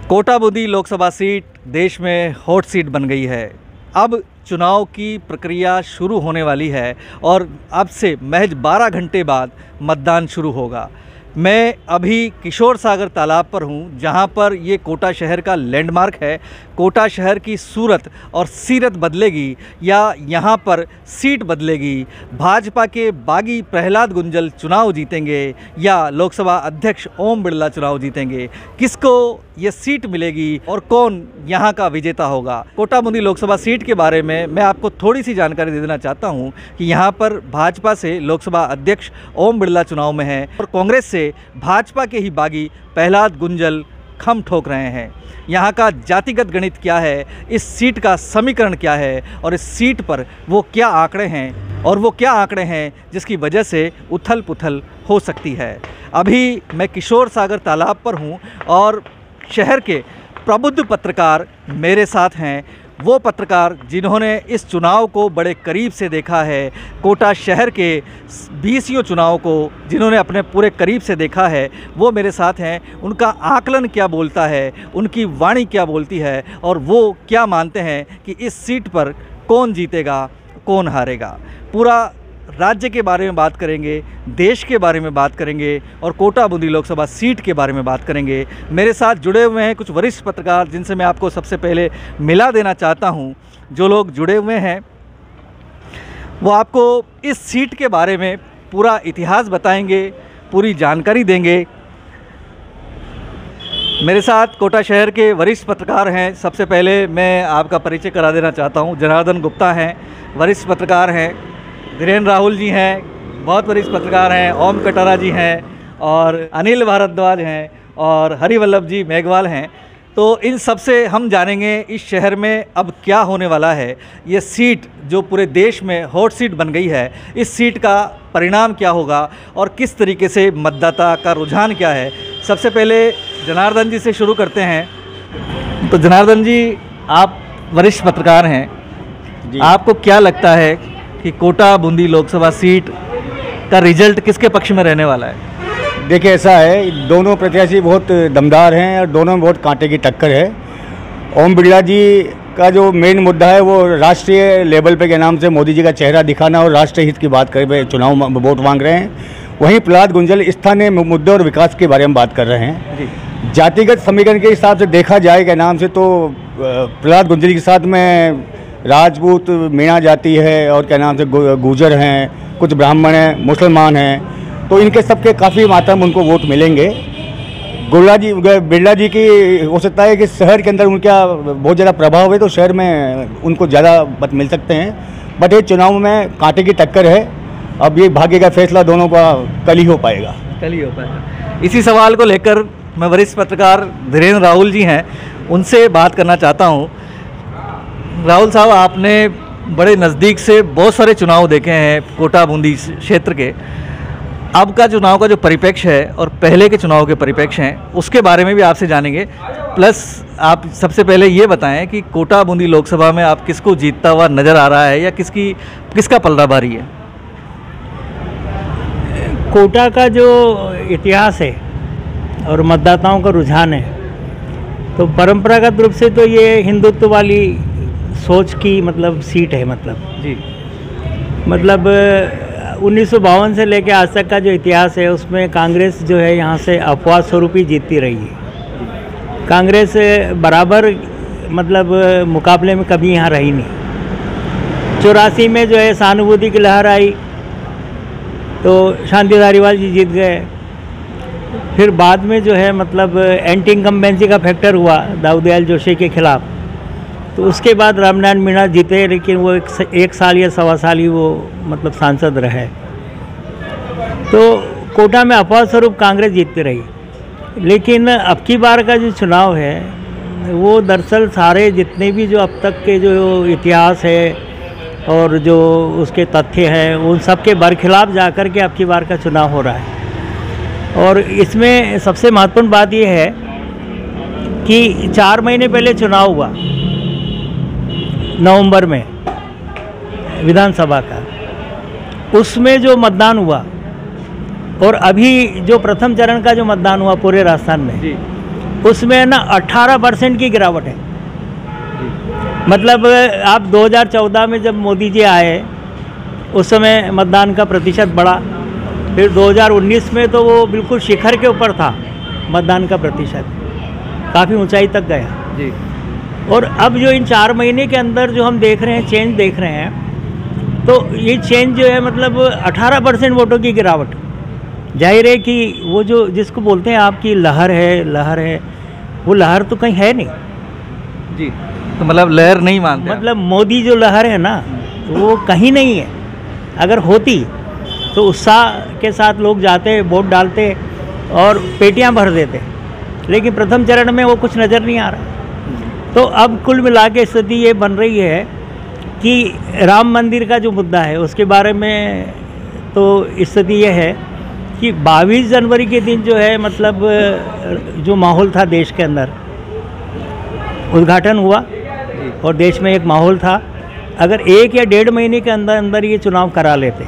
Kota Bundi Lok Sabha seat देश में hot seat बन गई है। अब चुनाव की प्रक्रिया शुरू होने वाली है और अब से महज 12 घंटे बाद मतदान शुरू होगा। मैं अभी किशोर सागर तालाब पर हूँ, जहाँ पर ये कोटा शहर का लैंडमार्क है। कोटा शहर की सूरत और सीरत बदलेगी या यहाँ पर सीट बदलेगी। भाजपा के बागी प्रहलाद गुंजल चुनाव जीतेंगे या लोकसभा अध्यक्ष ओम बिरला चुनाव जीतेंगे। किसको ये सीट मिलेगी और कौन यहाँ का विजेता होगा? कोटा बूंदी लोकसभा सीट के बारे में मैं आपको थोड़ी सी जानकारी दे देना चाहता हूँ कि यहाँ पर भाजपा से लोकसभा अध्यक्ष ओम बिरला चुनाव में हैं और कांग्रेस से भाजपा के ही बागी प्रहलाद गुंजल खम ठोक रहे हैं। यहाँ का जातिगत गणित क्या है, इस सीट का समीकरण क्या है और इस सीट पर वो क्या आंकड़े हैं जिसकी वजह से उथल पुथल हो सकती है। अभी मैं किशोर सागर तालाब पर हूँ और शहर के प्रबुद्ध पत्रकार मेरे साथ हैं। वो पत्रकार जिन्होंने इस चुनाव को बड़े करीब से देखा है, कोटा शहर के 20 चुनाव को जिन्होंने अपने पूरे करीब से देखा है, वो मेरे साथ हैं। उनका आकलन क्या बोलता है, उनकी वाणी क्या बोलती है और वो क्या मानते हैं कि इस सीट पर कौन जीतेगा, कौन हारेगा। पूरा राज्य के बारे में बात करेंगे, देश के बारे में बात करेंगे और कोटा बूंदी लोकसभा सीट के बारे में बात करेंगे। मेरे साथ जुड़े हुए हैं कुछ वरिष्ठ पत्रकार जिनसे मैं आपको सबसे पहले मिला देना चाहता हूं। जो लोग जुड़े हुए हैं वो आपको इस सीट के बारे में पूरा इतिहास बताएंगे, पूरी जानकारी देंगे। मेरे साथ कोटा शहर के वरिष्ठ पत्रकार हैं। सबसे पहले मैं आपका परिचय करा देना चाहता हूं। जनार्दन गुप्ता हैं, वरिष्ठ पत्रकार हैं। धीरेन्द्र राहुल जी हैं, बहुत वरिष्ठ पत्रकार हैं। ओम कटारा जी हैं और अनिल भारद्वाज हैं और हरिवल्लभ जी मेघवाल हैं। तो इन सब से हम जानेंगे इस शहर में अब क्या होने वाला है। ये सीट जो पूरे देश में हॉट सीट बन गई है, इस सीट का परिणाम क्या होगा और किस तरीके से मतदाता का रुझान क्या है। सबसे पहले जनार्दन जी से शुरू करते हैं। तो जनार्दन जी, आप वरिष्ठ पत्रकार हैं जी। आपको क्या लगता है कि कोटा बूंदी लोकसभा सीट का रिजल्ट किसके पक्ष में रहने वाला है? देखिए, ऐसा है, दोनों प्रत्याशी बहुत दमदार हैं और दोनों में बहुत कांटे की टक्कर है। ओम बिरला जी का जो मेन मुद्दा है वो राष्ट्रीय लेवल पे के नाम से मोदी जी का चेहरा दिखाना और राष्ट्रीय हित की बात कर चुनाव वोट मांग रहे हैं। वहीं प्रहलाद गुंजल स्थानीय मुद्दे और विकास के बारे में बात कर रहे हैं। जातिगत समीकरण के हिसाब से देखा जाए के नाम से तो प्रहलाद गुंजल के साथ में राजपूत मीणा जाति है और क्या नाम से गुर्जर हैं, कुछ ब्राह्मण हैं, मुसलमान हैं, तो इनके सबके काफ़ी मात्रा में उनको वोट मिलेंगे। बिरला जी की हो सकता है कि शहर के अंदर उनका बहुत ज़्यादा प्रभाव है तो शहर में उनको ज़्यादा मत मिल सकते हैं। बट ये चुनाव में कांटे की टक्कर है। अब ये भाग्य का फैसला दोनों का कल ही हो पाएगा। इसी सवाल को लेकर मैं वरिष्ठ पत्रकार धीरेन्द्र राहुल जी हैं, उनसे बात करना चाहता हूँ। राहुल साहब, आपने बड़े नज़दीक से बहुत सारे चुनाव देखे हैं कोटा बूंदी क्षेत्र के। अब का चुनाव का जो परिप्रेक्ष्य है और पहले के चुनाव के परिप्रेक्ष्य हैं, उसके बारे में भी आपसे जानेंगे। प्लस आप सबसे पहले ये बताएं कि कोटा बूंदी लोकसभा में आप किसको जीतता हुआ नज़र आ रहा है या किसका पलड़ा भारी है? कोटा का जो इतिहास है और मतदाताओं का रुझान है, तो परंपरागत रूप से तो ये हिंदुत्व वाली सोच की सीट है। मतलब 1952 से लेकर आज तक का जो इतिहास है उसमें कांग्रेस जो है यहाँ से अपवाद स्वरूप ही जीतती रही है। कांग्रेस बराबर मुकाबले में कभी यहाँ रही नहीं। 84 में जो है सहानुभूति की लहर आई तो शांति धारीवाल जी जीत गए। फिर बाद में जो है एंटी इनकम्बेंसी का फैक्टर हुआ दाऊदयाल जोशी के खिलाफ, तो उसके बाद रामनारायण मीणा जीते, लेकिन वो एक साल या सवा साल ही वो सांसद रहे। तो कोटा में अपवाद स्वरूप कांग्रेस जीतती रही। लेकिन अब की बार का जो चुनाव है वो दरअसल सारे जितने भी जो अब तक के जो इतिहास है और जो उसके तथ्य हैं उन सब के बरखिलाफ जाकर के अब की बार का चुनाव हो रहा है। और इसमें सबसे महत्वपूर्ण बात यह है कि 4 महीने पहले चुनाव हुआ नवंबर में विधानसभा का, उसमें जो मतदान हुआ और अभी जो प्रथम चरण का जो मतदान हुआ पूरे राजस्थान में, उसमें ना 18% की गिरावट है। मतलब आप 2014 में जब मोदी जी आए उस समय मतदान का प्रतिशत बढ़ा, फिर 2019 में तो वो बिल्कुल शिखर के ऊपर था मतदान का प्रतिशत, काफ़ी ऊंचाई तक गया जी। और अब जो इन 4 महीने के अंदर जो हम देख रहे हैं, चेंज देख रहे हैं, तो ये चेंज जो है मतलब 18% वोटों की गिरावट। जाहिर है कि वो जो जिसको बोलते हैं आपकी लहर है, वो लहर तो कहीं है नहीं जी। तो मतलब लहर नहीं मानते आप? मतलब मोदी जो लहर है ना वो कहीं नहीं है। अगर होती तो उत्साह के साथ लोग जाते, वोट डालते और पेटियां भर देते, लेकिन प्रथम चरण में वो कुछ नज़र नहीं आ रहा। तो अब कुल मिला के स्थिति ये बन रही है कि राम मंदिर का जो मुद्दा है उसके बारे में तो स्थिति ये है कि 22 जनवरी के दिन जो है मतलब जो माहौल था देश के अंदर, उद्घाटन हुआ और देश में एक माहौल था। अगर 1 या 1.5 महीने के अंदर अंदर ये चुनाव करा लेते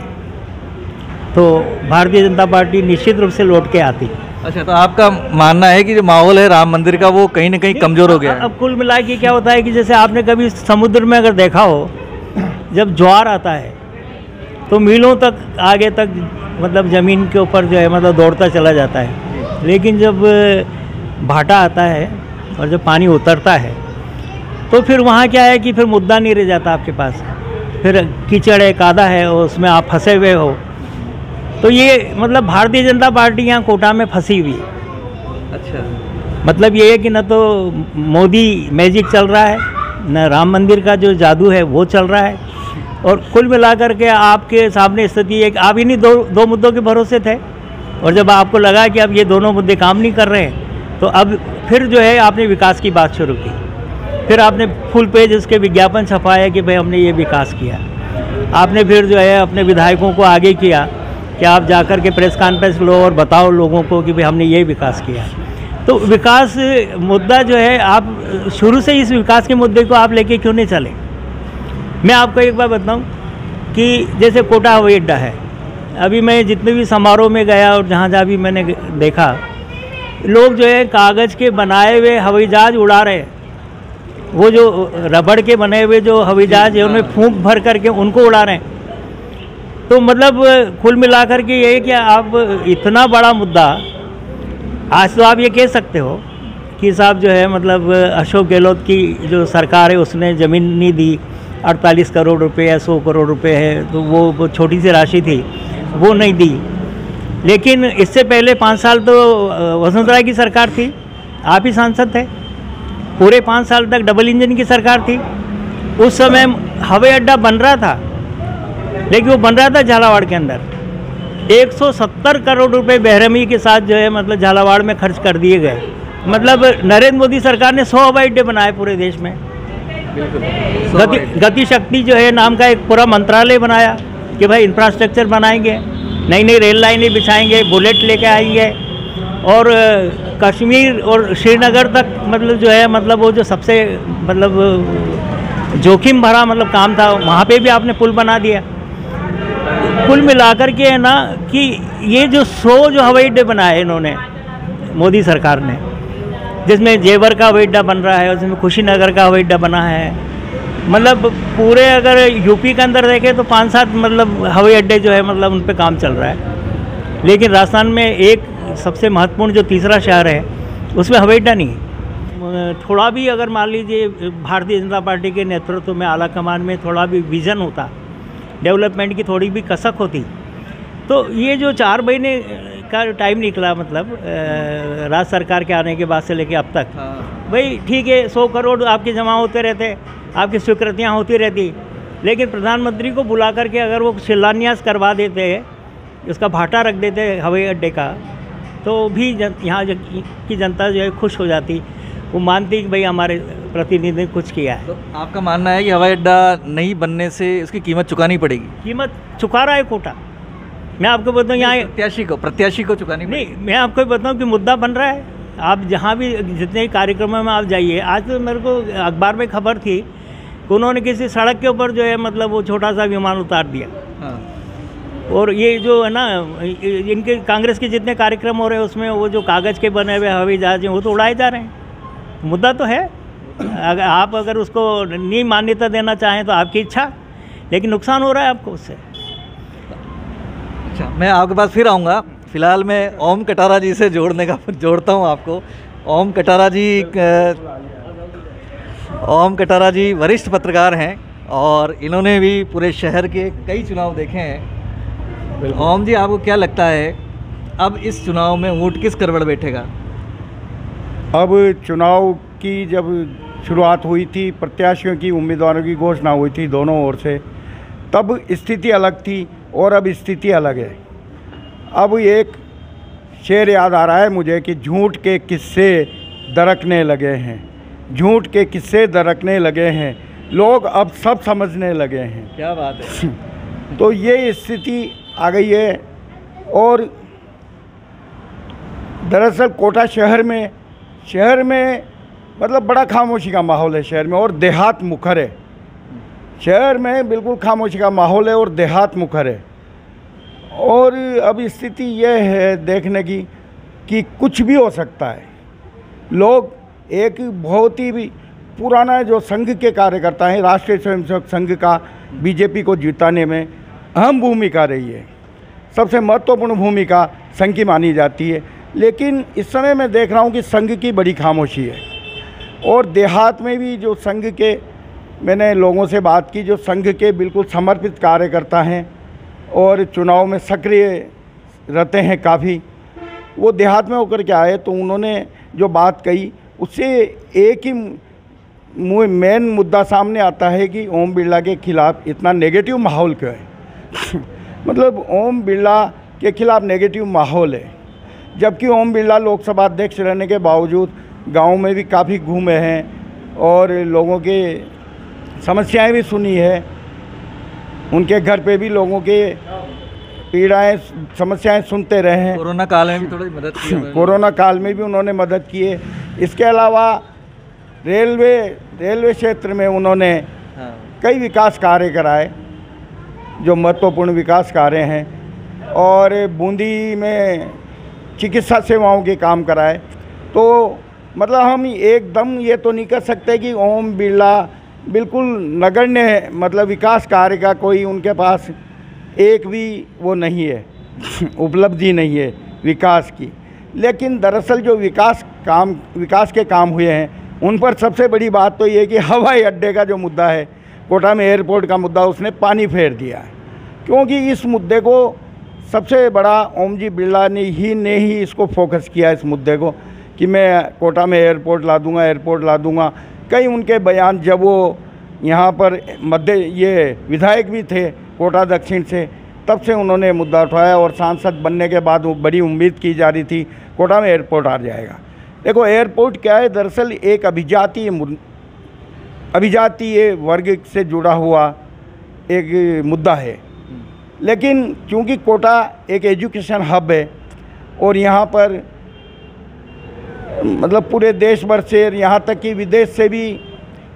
तो भारतीय जनता पार्टी निश्चित रूप से लौट के आती। अच्छा, तो आपका मानना है कि जो माहौल है राम मंदिर का वो कहीं ना कहीं कमज़ोर हो गया है? अब कुल मिला के क्या होता है कि जैसे आपने कभी समुद्र में अगर देखा हो, जब ज्वार आता है तो मीलों तक आगे तक मतलब ज़मीन के ऊपर जो है मतलब दौड़ता चला जाता है, लेकिन जब भाटा आता है और जब पानी उतरता है तो फिर वहाँ क्या है कि फिर मुद्दा नहीं रह जाता आपके पास, फिर कीचड़ है, कादा है और उसमें आप फंसे हुए हो। तो ये मतलब भारतीय जनता पार्टी यहाँ कोटा में फंसी हुई है। अच्छा, मतलब ये है कि न तो मोदी मैजिक चल रहा है, न राम मंदिर का जो जादू है वो चल रहा है, और कुल मिलाकर के आपके सामने स्थिति है कि आप इन्हीं दो मुद्दों के भरोसे थे, और जब आपको लगा कि अब ये दोनों मुद्दे काम नहीं कर रहे हैं तो अब फिर जो है आपने विकास की बात शुरू की, फिर आपने फुल पेज उसके विज्ञापन छपाया कि भाई हमने ये विकास किया। आपने फिर जो है अपने विधायकों को आगे किया कि आप जाकर के प्रेस कॉन्फ्रेंस लो और बताओ लोगों को कि भाई हमने ये विकास किया। तो विकास मुद्दा जो है आप शुरू से इस विकास के मुद्दे को आप लेके क्यों नहीं चले? मैं आपको एक बात बताऊं कि जैसे कोटा हवाई अड्डा है, अभी मैं जितने भी समारोह में गया और जहाँ जहाँ भी मैंने देखा, लोग जो है कागज़ के बनाए हुए हवाई जहाज़ उड़ा रहे हैं। वो जो रबड़ के बने हुए जो हवाई जहाज़ है उनमें फूंक भर करके उनको उड़ा रहे हैं। तो मतलब कुल मिलाकर के ये कि आप इतना बड़ा मुद्दा, आज तो आप ये कह सकते हो कि साहब जो है मतलब अशोक गहलोत की जो सरकार है उसने ज़मीन नहीं दी, 48 करोड़ रुपए या 100 करोड़ रुपए है, तो वो छोटी सी राशि थी, वो नहीं दी। लेकिन इससे पहले 5 साल तो वसुंधरा की सरकार थी, आप ही सांसद थे, पूरे 5 साल तक डबल इंजन की सरकार थी। उस समय हवाई अड्डा बन रहा था, लेकिन वो बन रहा था झालावाड़ के अंदर। 170 करोड़ रुपए बेरहमी के साथ जो है मतलब झालावाड़ में खर्च कर दिए गए। मतलब नरेंद्र मोदी सरकार ने 100 हवाई अड्डे बनाए पूरे देश में। गति शक्ति जो है नाम का एक पूरा मंत्रालय बनाया कि भाई इंफ्रास्ट्रक्चर बनाएंगे, नई नई रेल लाइनें बिछाएंगे, बुलेट लेके आएंगे, और कश्मीर और श्रीनगर तक मतलब जो है मतलब वो जो सबसे मतलब जोखिम भरा मतलब काम था, वहाँ पे भी आपने पुल बना दिया। कुल मिलाकर के है ना कि ये जो 100 जो हवाई अड्डे बनाए इन्होंने, मोदी सरकार ने, जिसमें जेवर का हवाई अड्डा बन रहा है, उसमें कुशीनगर का हवाई अड्डा बना है, मतलब पूरे अगर यूपी के अंदर देखें तो 5-7 मतलब हवाई अड्डे जो है मतलब उन पे काम चल रहा है। लेकिन राजस्थान में एक सबसे महत्वपूर्ण जो तीसरा शहर है उसमें हवाई अड्डा नहीं है। थोड़ा भी अगर मान लीजिए भारतीय जनता पार्टी के नेतृत्व में आला कमान में थोड़ा भी विज़न होता, डेवलपमेंट की थोड़ी भी कसक होती, तो ये जो 4 महीने का टाइम निकला मतलब राज्य सरकार के आने के बाद से लेके अब तक, भाई ठीक है 100 करोड़ आपके जमा होते रहते, आपकी स्वीकृतियाँ होती रहती, लेकिन प्रधानमंत्री को बुला करके अगर वो शिलान्यास करवा देते, उसका भाटा रख देते हवाई अड्डे का, तो भी यहाँ की जनता जो है खुश हो जाती, वो मानती कि भाई हमारे प्रतिनिधि ने कुछ किया है। तो आपका मानना है कि हवाई अड्डा नहीं बनने से उसकी कीमत चुकानी पड़ेगी? कीमत चुका रहा है कोटा। मैं आपको बताऊँ यहाँ प्रत्याशी को चुकानी नहीं, मैं आपको बताऊँ कि मुद्दा बन रहा है। आप जहाँ भी जितने कार्यक्रमों में आप जाइए, आज तो मेरे को अखबार में खबर थी कि उन्होंने किसी सड़क के ऊपर जो है मतलब वो छोटा सा विमान उतार दिया। और ये जो है ना, इनके कांग्रेस के जितने कार्यक्रम हो रहे हैं उसमें वो जो कागज़ के बने हुए हवाई जहाज हैं वो तो उड़ाए जा रहे हैं। मुद्दा तो है, अगर उसको नहीं मान्यता देना चाहें तो आपकी इच्छा, लेकिन नुकसान हो रहा है आपको उससे। अच्छा, मैं आपके पास फिर आऊँगा। फिलहाल मैं ओम कटारा जी से जोड़ता हूँ आपको। ओम कटारा जी वरिष्ठ पत्रकार हैं और इन्होंने भी पूरे शहर के कई चुनाव देखे हैं। ओम जी, आपको क्या लगता है अब इस चुनाव में ऊँट किस करवड़ बैठेगा? अब चुनाव की जब शुरुआत हुई थी, प्रत्याशियों की, उम्मीदवारों की घोषणा हुई थी दोनों ओर से, तब स्थिति अलग थी और अब स्थिति अलग है। अब एक शेर याद आ रहा है मुझे कि झूठ के किस्से दरकने लगे हैं, झूठ के किस्से दरकने लगे हैं, लोग अब सब समझने लगे हैं। क्या बात है। तो ये स्थिति आ गई है। और दरअसल कोटा शहर में मतलब बड़ा खामोशी का माहौल है शहर में, और देहात मुखर है। शहर में बिल्कुल खामोशी का माहौल है और देहात मुखर है। और अब स्थिति यह है देखने की कि कुछ भी हो सकता है। लोग एक बहुत ही भी पुराना जो संघ के कार्यकर्ता हैं, राष्ट्रीय स्वयंसेवक संघ का बीजेपी को जिताने में अहम भूमिका रही है, सबसे महत्वपूर्ण भूमिका संघ की मानी जाती है। लेकिन इस समय मैं देख रहा हूँ कि संघ की बड़ी खामोशी है। और देहात में भी जो संघ के, मैंने लोगों से बात की, जो संघ के बिल्कुल समर्पित कार्यकर्ता हैं और चुनाव में सक्रिय रहते हैं काफ़ी, वो देहात में होकर के आए तो उन्होंने जो बात कही उससे एक ही मेन मुद्दा सामने आता है कि ओम बिरला के खिलाफ इतना नेगेटिव माहौल क्यों है। मतलब ओम बिरला के खिलाफ नेगेटिव माहौल है, जबकि ओम बिरला लोकसभा अध्यक्ष रहने के बावजूद गांव में भी काफ़ी घूमे हैं और लोगों के समस्याएं भी सुनी है। उनके घर पे भी लोगों के पीड़ाएं, समस्याएं सुनते रहे हैं। कोरोना काल में भी थोड़ी मदद की। कोरोना काल में भी उन्होंने मदद की है। इसके अलावा रेलवे क्षेत्र में उन्होंने कई विकास कार्य कराए, जो महत्वपूर्ण विकास कार्य हैं। और बूंदी में चिकित्सा सेवाओं के काम कराए। तो मतलब हम एकदम ये तो नहीं कर सकते कि ओम बिरला बिल्कुल नगण्य, मतलब विकास कार्य का कोई उनके पास एक भी वो नहीं है उपलब्धि नहीं है विकास की। लेकिन दरअसल जो विकास के काम हुए हैं उन पर सबसे बड़ी बात तो ये है कि हवाई अड्डे का जो मुद्दा है, कोटा में एयरपोर्ट का मुद्दा, उसने पानी फेर दिया है। क्योंकि इस मुद्दे को सबसे बड़ा ओम जी बिरला ने ही इसको फोकस किया, इस मुद्दे को, कि मैं कोटा में एयरपोर्ट ला दूंगा। कई उनके बयान, जब वो यहाँ पर ये विधायक भी थे कोटा दक्षिण से, तब से उन्होंने मुद्दा उठाया। और सांसद बनने के बाद वो बड़ी उम्मीद की जा रही थी कोटा में एयरपोर्ट आ जाएगा। देखो एयरपोर्ट क्या है, दरअसल एक अभिजातीय वर्ग से जुड़ा हुआ एक मुद्दा है। लेकिन चूंकि कोटा एक एजुकेशन हब है और यहाँ पर मतलब पूरे देश भर से, यहाँ तक कि विदेश से भी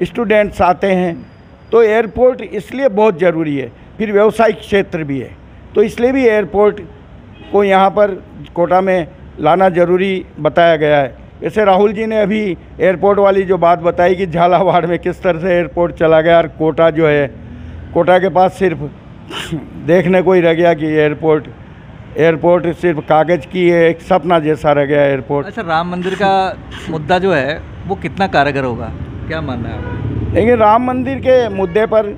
स्टूडेंट्स आते हैं, तो एयरपोर्ट इसलिए बहुत ज़रूरी है। फिर व्यावसायिक क्षेत्र भी है, तो इसलिए भी एयरपोर्ट को यहाँ पर कोटा में लाना ज़रूरी बताया गया है। वैसे राहुल जी ने अभी एयरपोर्ट वाली जो बात बताई कि झालावाड़ में किस तरह से एयरपोर्ट चला गया, और कोटा जो है, कोटा के पास सिर्फ देखने को ही रह गया कि एयरपोर्ट सिर्फ कागज़ की है, एक सपना जैसा रह गया एयरपोर्ट। अच्छा, राम मंदिर का मुद्दा जो है वो कितना कारगर होगा, क्या मानना है आपका? देखिए, राम मंदिर के मुद्दे पर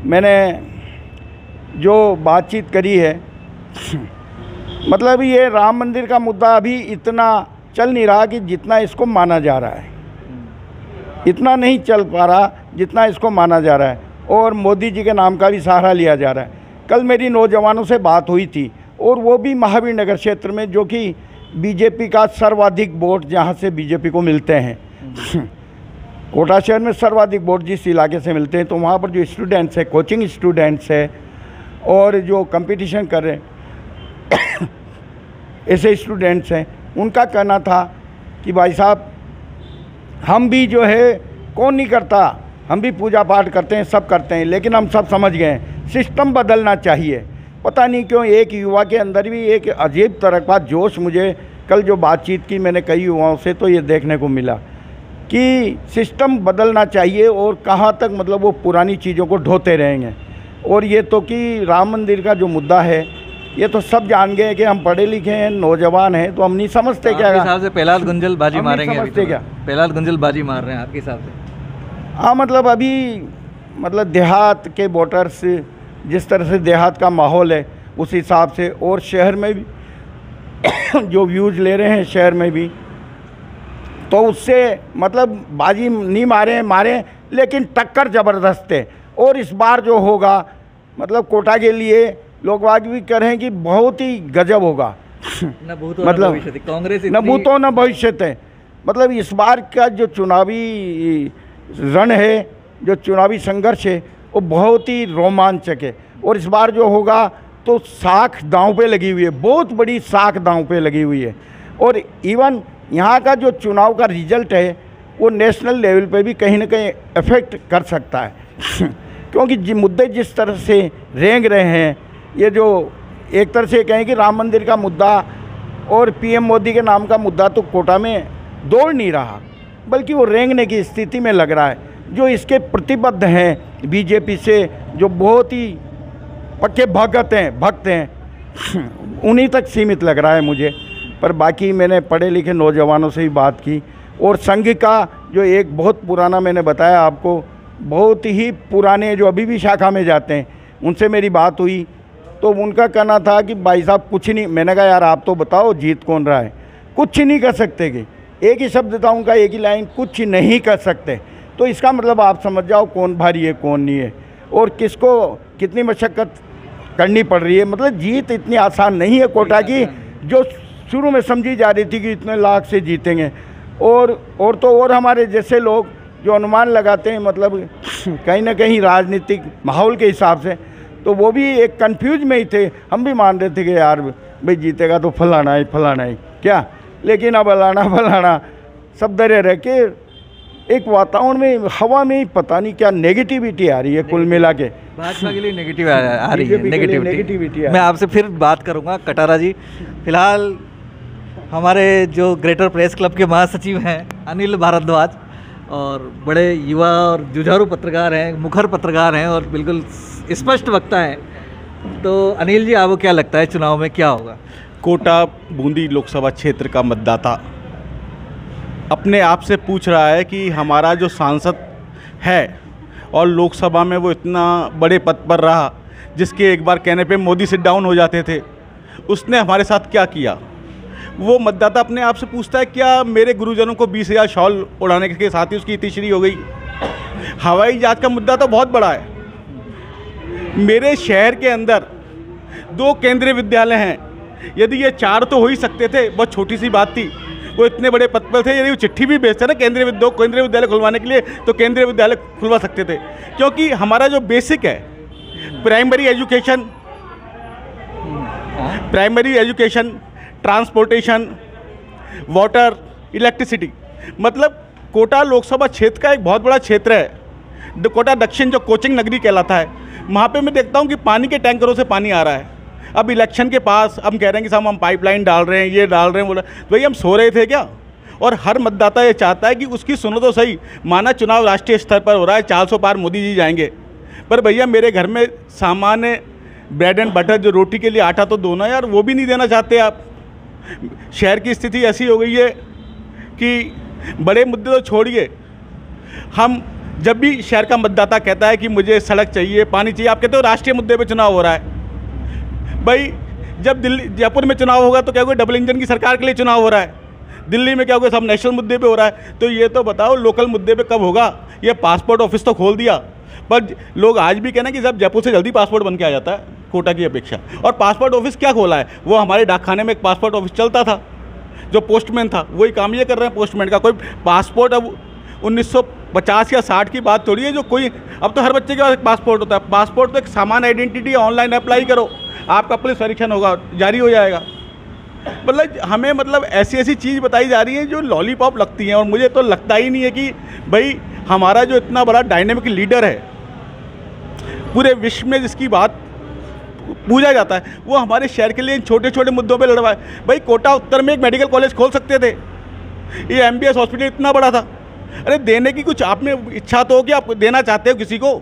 मैंने जो बातचीत करी है, मतलब ये राम मंदिर का मुद्दा अभी इतना चल नहीं रहा कि जितना इसको माना जा रहा है, इतना नहीं चल पा रहा जितना इसको माना जा रहा है। और मोदी जी के नाम का भी सहारा लिया जा रहा है। कल मेरी नौजवानों से बात हुई थी, और वो भी महावीर नगर क्षेत्र में, जो कि बीजेपी का सर्वाधिक वोट जहाँ से बीजेपी को मिलते हैं। कोटा शहर में सर्वाधिक वोट जिस इलाके से मिलते हैं, तो वहाँ पर जो स्टूडेंट्स है, कोचिंग स्टूडेंट्स है और जो कंपटीशन कर रहे हैं ऐसे स्टूडेंट्स हैं, उनका कहना था कि भाई साहब, हम भी जो है, कौन नहीं करता, हम भी पूजा पाठ करते हैं, सब करते हैं, लेकिन हम सब समझ गए हैं सिस्टम बदलना चाहिए। पता नहीं क्यों एक युवा के अंदर भी एक अजीब तरह का जोश, मुझे कल जो बातचीत की मैंने कई युवाओं से तो ये देखने को मिला कि सिस्टम बदलना चाहिए और कहाँ तक मतलब वो पुरानी चीज़ों को ढोते रहेंगे। और ये तो कि राम मंदिर का जो मुद्दा है ये तो सब जान गए कि हम पढ़े लिखे हैं, नौजवान हैं, तो हम नहीं समझते क्या आपके हिसाब से प्रहलाद गुंजल बाजी मारेंगे? समझते क्या प्रहलाद गुंजल बाजी मार रहे हैं आपके हिसाब से? हाँ, मतलब अभी मतलब देहात के वोटर्स जिस तरह से देहात का माहौल है उस हिसाब से, और शहर में भी जो व्यूज़ ले रहे हैं शहर में भी, तो उससे मतलब बाजी नहीं मारे लेकिन टक्कर ज़बरदस्त है। और इस बार जो होगा मतलब कोटा के लिए लोग बात भी कर रहे हैं कि बहुत ही गजब होगा। मतलब कांग्रेस न भूतो न भविष्य है। मतलब इस बार का जो चुनावी रण है, जो चुनावी संघर्ष है, वो बहुत ही रोमांचक है। और इस बार जो होगा तो साख दांव पे लगी हुई है, बहुत बड़ी साख दांव पे लगी हुई है। और इवन यहाँ का जो चुनाव का रिजल्ट है वो नेशनल लेवल पे भी कहीं ना कहीं इफेक्ट कर सकता है क्योंकि मुद्दे जिस तरह से रेंग रहे हैं, ये जो एक तरह से कहें कि राम मंदिर का मुद्दा और पीएम मोदी के नाम का मुद्दा तो कोटा में दौड़ नहीं रहा, बल्कि वो रेंगने की स्थिति में लग रहा है। जो इसके प्रतिबद्ध हैं बीजेपी से, जो बहुत ही पक्के भक्त हैं उन्हीं तक सीमित लग रहा है मुझे। पर बाकी मैंने पढ़े लिखे नौजवानों से भी बात की, और संघ का जो एक बहुत पुराना मैंने बताया आपको, बहुत ही पुराने जो अभी भी शाखा में जाते हैं, उनसे मेरी बात हुई तो उनका कहना था कि भाई साहब कुछ नहीं। मैंने कहा यार आप तो बताओ जीत कौन रहा है? कुछ नहीं कर सकते कि एक ही शब्द था उनका, एक ही लाइन, कुछ नहीं कर सकते। तो इसका मतलब आप समझ जाओ कौन भारी है कौन नहीं है और किसको कितनी मशक्क़त करनी पड़ रही है। मतलब जीत इतनी आसान नहीं है कोटा की, जो शुरू में समझी जा रही थी कि इतने लाख से जीतेंगे। और हमारे जैसे लोग जो अनुमान लगाते हैं मतलब कहीं ना कहीं राजनीतिक माहौल के हिसाब से, तो वो भी एक कंफ्यूज में ही थे। हम भी मान रहे थे कि यार भाई जीतेगा तो फलाना ही क्या, लेकिन अब फलाना सब डरे रह के एक वातावरण में, हवा में ही पता नहीं क्या नेगेटिविटी आ रही है। कुल मिला के भाजपा के लिए नेगेटिव आ रही है, नेगेटिविटी। मैं आपसे फिर बात करूंगा कटारा जी। फिलहाल हमारे जो ग्रेटर प्रेस क्लब के महासचिव हैं अनिल भारद्वाज, और बड़े युवा और जुझारू पत्रकार हैं, मुखर पत्रकार हैं और बिल्कुल स्पष्ट वक्ता हैं। तो अनिल जी, आपको क्या लगता है चुनाव में क्या होगा? कोटा बूंदी लोकसभा क्षेत्र का मतदाता अपने आप से पूछ रहा है कि हमारा जो सांसद है और लोकसभा में वो इतना बड़े पद पर रहा, जिसके एक बार कहने पे मोदी सिट डाउन हो जाते थे, उसने हमारे साथ क्या किया? वो मतदाता अपने आप से पूछता है क्या मेरे गुरुजनों को 20,000 शॉल उड़ाने के साथ ही उसकी इतिश्री हो गई? हवाई जहाज का मुद्दा तो बहुत बड़ा है। मेरे शहर के अंदर 2 केंद्रीय विद्यालय हैं, यदि ये 4 तो हो ही सकते थे, बहुत छोटी सी बात थी। वो इतने बड़े पद पर थे, यदि वो चिट्ठी भी भेजते ना केंद्रीय विद्यालय खुलवाने के लिए, तो केंद्रीय विद्यालय खुलवा सकते थे। क्योंकि हमारा जो बेसिक है primary education, transportation, water, electricity, मतलब कोटा लोकसभा क्षेत्र का एक बहुत बड़ा क्षेत्र है। कोटा दक्षिण जो कोचिंग नगरी कहलाता है, वहाँ पे मैं देखता हूँ कि पानी के टैंकरों से पानी आ रहा है। अब इलेक्शन के पास हम कह रहे हैं कि साहब हम पाइपलाइन डाल रहे हैं, ये डाल रहे हैं, बोला भाई हम सो रहे थे क्या? और हर मतदाता ये चाहता है कि उसकी सुनो तो सही। माना चुनाव राष्ट्रीय स्तर पर हो रहा है, 400 पार मोदी जी जाएंगे, पर भैया मेरे घर में सामान्य ब्रेड एंड बटर जो रोटी के लिए आटा तो दो ना यार, वो भी नहीं देना चाहते आप। शहर की स्थिति ऐसी हो गई है कि बड़े मुद्दे तो छोड़िए, हम जब भी शहर का मतदाता कहता है कि मुझे सड़क चाहिए, पानी चाहिए, आप कहते हो राष्ट्रीय मुद्दे पे चुनाव हो रहा है। भाई जब जयपुर में चुनाव होगा तो क्या होगा? डबल इंजन की सरकार के लिए चुनाव हो रहा है। दिल्ली में क्या होगा? सब नेशनल मुद्दे पे हो रहा है। तो ये तो बताओ लोकल मुद्दे पे कब होगा? ये पासपोर्ट ऑफिस तो खोल दिया, पर लोग आज भी कहना कि साहब जयपुर से जल्दी पासपोर्ट बन के आ जाता है कोटा की अपेक्षा। और पासपोर्ट ऑफिस क्या खोला है? वो हमारे डाकखाने में एक पासपोर्ट ऑफिस चलता था, जो पोस्टमैन था वही काम ये कर रहे हैं पोस्टमैन का। कोई पासपोर्ट अब 1950 या 60 की बात थोड़ी है जो कोई, अब तो हर बच्चे के पास एक पासपोर्ट होता है। पासपोर्ट तो एक सामान्य आइडेंटिटी है, ऑनलाइन अप्लाई करो, आपका पुलिस परीक्षण होगा, जारी हो जाएगा। मतलब हमें मतलब ऐसी ऐसी चीज़ बताई जा रही है जो लॉलीपॉप लगती हैं, और मुझे तो लगता ही नहीं है कि भाई हमारा जो इतना बड़ा डायनेमिक लीडर है पूरे विश्व में, जिसकी बात पूजा जाता है, वो हमारे शहर के लिए इन छोटे छोटे मुद्दों पे लड़वा है। भाई कोटा उत्तर में एक मेडिकल कॉलेज खोल सकते थे, ये MBS हॉस्पिटल इतना बड़ा था। अरे देने की कुछ आप में इच्छा तो हो कि आप देना चाहते हो किसी को।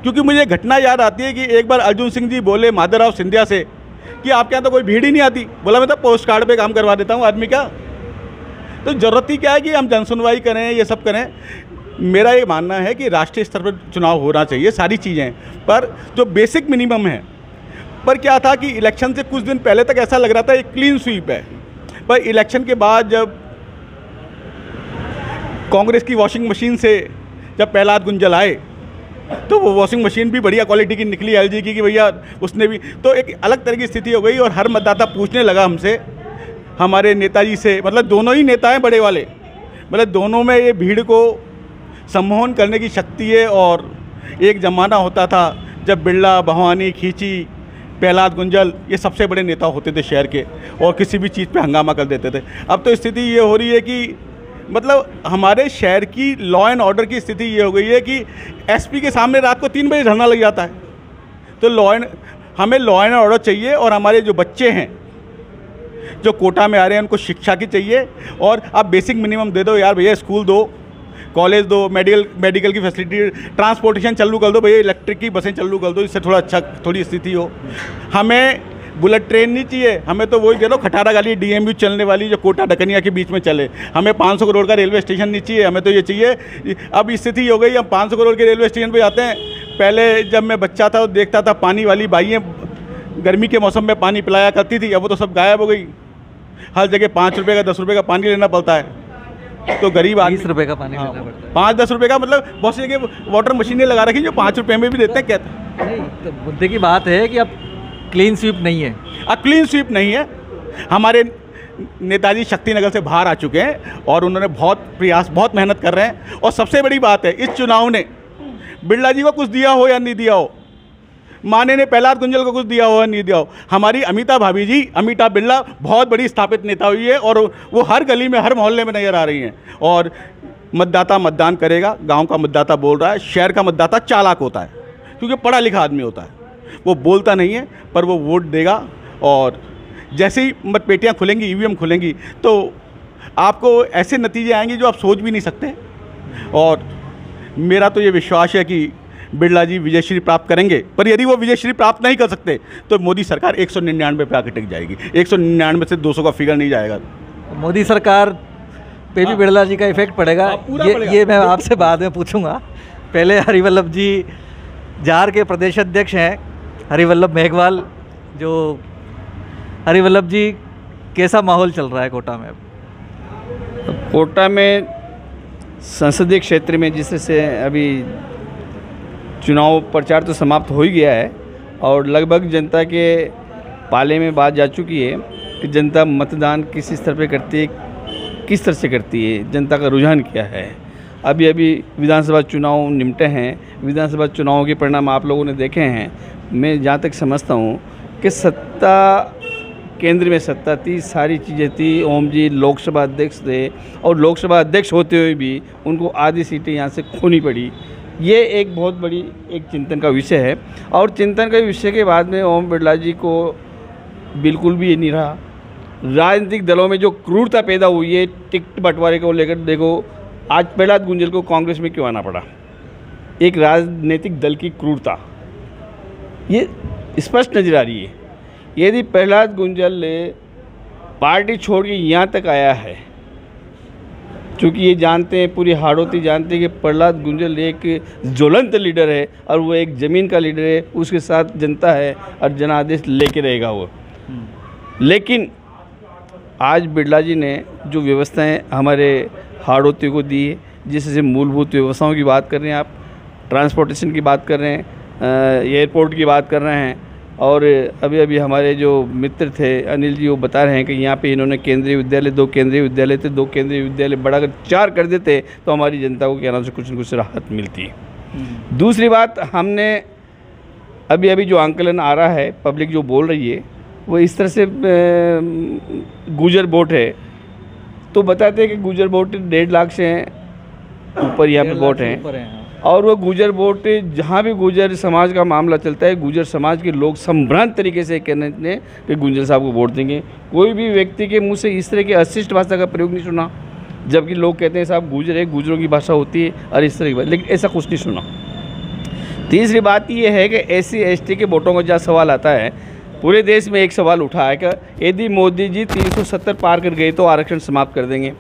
क्योंकि मुझे घटना याद आती है कि एक बार अर्जुन सिंह जी बोले माधवराव सिंधिया से कि आपके यहाँ तो कोई भीड़ ही नहीं आती। बोला मैं तो पोस्ट कार्ड पे काम करवा देता हूँ आदमी का। तो ज़रूरत ही क्या है कि हम जनसुनवाई करें, ये सब करें। मेरा ये मानना है कि राष्ट्रीय स्तर पर चुनाव होना चाहिए, सारी चीज़ें, पर जो बेसिक मिनिमम है। पर क्या था कि इलेक्शन से कुछ दिन पहले तक ऐसा लग रहा था एक क्लीन स्वीप है, पर इलेक्शन के बाद जब कांग्रेस की वॉशिंग मशीन से जब प्रहलाद गुंजल आए तो वो वॉशिंग मशीन भी बढ़िया क्वालिटी की निकली LG की कि भैया उसने भी, तो एक अलग तरह की स्थिति हो गई। और हर मतदाता पूछने लगा हमसे, हमारे नेताजी से, मतलब दोनों ही नेता हैं बड़े वाले, मतलब दोनों में ये भीड़ को सम्मोहन करने की शक्ति है। और एक ज़माना होता था जब बिरला, भवानी, खींची, प्रहलाद गुंजल ये सबसे बड़े नेता होते थे शहर के और किसी भी चीज़ पे हंगामा कर देते थे। अब तो स्थिति ये हो रही है कि मतलब हमारे शहर की लॉ एंड ऑर्डर की स्थिति ये हो गई है कि SP के सामने रात को 3 बजे धरना लग जाता है। तो हमें लॉ एंड ऑर्डर चाहिए। और हमारे जो बच्चे हैं जो कोटा में आ रहे हैं उनको शिक्षा की चाहिए। और आप बेसिक मिनिमम दे दो यार भैया, स्कूल दो, कॉलेज दो, मेडिकल की फैसिलिटी, ट्रांसपोर्टेशन चालू कर दो भैया, इलेक्ट्रिक की बसें चालू कर दो, इससे थोड़ा अच्छा थोड़ी स्थिति हो। हमें बुलेट ट्रेन नहीं चाहिए, हमें तो वही दे दो खटारा गाली DMU चलने वाली जो कोटा डकनिया के बीच में चले। हमें 500 करोड़ का रेलवे स्टेशन नहीं चाहिए, हमें तो ये चाहिए। अब स्थिति हो गई, हम 500 करोड़ के रेलवे स्टेशन पे जाते हैं। पहले जब मैं बच्चा था तो देखता था पानी वाली बाइयाँ गर्मी के मौसम में पानी पिलाया करती थी, अब वो तो सब गायब हो गई। हर जगह 5 रुपये का 10 रुपये का पानी लेना पड़ता है। तो गरीब आदमी 20 रुपये का पानी लेना पड़ता है, 5-10 रुपये का, मतलब बहुत सी जगह वाटर मशीनें लगा रखी जो 5 रुपये में भी देते हैं। कहते नहीं, तो मुद्दे की बात है कि अब क्लीन स्वीप नहीं है। क्लीन स्वीप नहीं है। हमारे नेताजी शक्तिनगर से बाहर आ चुके हैं और उन्होंने बहुत प्रयास, बहुत मेहनत कर रहे हैं। और सबसे बड़ी बात है, इस चुनाव ने बिरला जी को कुछ दिया हो या नहीं दिया हो, माने ने प्रहलाद गुंजल को कुछ दिया हो या नहीं दिया हो, हमारी अमिता भाभी जी, अमिता बिरला बहुत बड़ी स्थापित नेता हुई है और वो हर गली में, हर मोहल्ले में नजर आ रही हैं। और मतदाता मतदान करेगा, गांव का मतदाता बोल रहा है। शहर का मतदाता चालाक होता है क्योंकि पढ़ा लिखा आदमी होता है, वो बोलता नहीं है पर वो वोट देगा। और जैसे ही मतपेटियाँ खुलेंगी, EVM खुलेंगी, तो आपको ऐसे नतीजे आएंगे जो आप सोच भी नहीं सकते। और मेरा तो ये विश्वास है कि बिरला जी विजयश्री प्राप्त करेंगे, पर यदि वो विजयश्री प्राप्त नहीं कर सकते तो मोदी सरकार 199 पे आके टिक जाएगी। 199 से 200 का फिगर नहीं जाएगा। मोदी सरकार पे भी बिरला जी का इफेक्ट पड़ेगा। ये मैं आपसे बाद में पूछूंगा। पहले हरिवल्लभ जी जार के प्रदेश अध्यक्ष हैं, हरिवल्लभ मेघवाल। जो हरिवल्लभ जी, कैसा माहौल चल रहा है कोटा में? कोटा में संसदीय क्षेत्र में जिस से अभी चुनाव प्रचार तो समाप्त हो ही गया है और लगभग जनता के पाले में बात जा चुकी है कि जनता मतदान किस स्तर पे करती है, किस तरह से करती है, जनता का रुझान क्या है। अभी विधानसभा चुनाव निपटे हैं, विधानसभा चुनाव के परिणाम आप लोगों ने देखे हैं। मैं जहाँ तक समझता हूँ कि सत्ता केंद्र में सत्ता थी, सारी चीज़ें थी। ओम जी लोकसभा अध्यक्ष थे और लोकसभा अध्यक्ष होते हुए भी उनको आधी सीटें यहाँ से खोनी पड़ी। ये एक बहुत बड़ी एक चिंतन का विषय है। और चिंतन के विषय के बाद में ओम बिरला जी को बिल्कुल भी ये नहीं रहा। राजनीतिक दलों में जो क्रूरता पैदा हुई है टिकट बंटवारे को लेकर, देखो आज प्रहलाद गुंजल को कांग्रेस में क्यों आना पड़ा, एक राजनीतिक दल की क्रूरता ये स्पष्ट नजर आ रही है। यदि प्रहलाद गुंजल ने पार्टी छोड़ के यहाँ तक आया है, चूँकि ये जानते हैं, पूरी हाड़ौती जानते हैं कि प्रहलाद गुंजल एक ज्वलंत लीडर है और वो एक ज़मीन का लीडर है, उसके साथ जनता है और जनादेश लेके रहेगा वो। लेकिन आज बिरला जी ने जो व्यवस्थाएं हमारे हाड़ौती को दी है, जिससे मूलभूत व्यवस्थाओं की बात कर रहे हैं आप, ट्रांसपोर्टेशन की बात कर रहे हैं, एयरपोर्ट की बात कर रहे हैं। और अभी हमारे जो मित्र थे अनिल जी, वो बता रहे हैं कि यहाँ पे इन्होंने केंद्रीय विद्यालय, 2 केंद्रीय विद्यालय थे, 2 केंद्रीय विद्यालय बढ़ाकर 4 कर देते तो हमारी जनता को क्या नाम से कुछ न कुछ राहत मिलती। दूसरी बात, हमने अभी जो आंकलन आ रहा है, पब्लिक जो बोल रही है वो इस तरह से गुजर वोट है, तो बताते हैं कि गुजर वोट 1.5 लाख से ऊपर यहाँ पे वोट हैं और वो गुजर वोट, जहाँ भी गुजर समाज का मामला चलता है, गुजर समाज के लोग संभ्रांत तरीके से कहते हैं कि गुंजर साहब को वोट देंगे। कोई भी व्यक्ति के मुंह से इस तरह की अशिष्ट भाषा का प्रयोग नहीं सुना, जबकि लोग कहते हैं साहब गुजर है, गुजरों की भाषा होती है और इस तरह की बात, लेकिन ऐसा कुछ नहीं सुना। तीसरी बात ये है कि SC/ST के वोटों का जहाँ सवाल आता है, पूरे देश में एक सवाल उठा है कि यदि मोदी जी 370 पार कर गए तो आरक्षण समाप्त कर देंगे।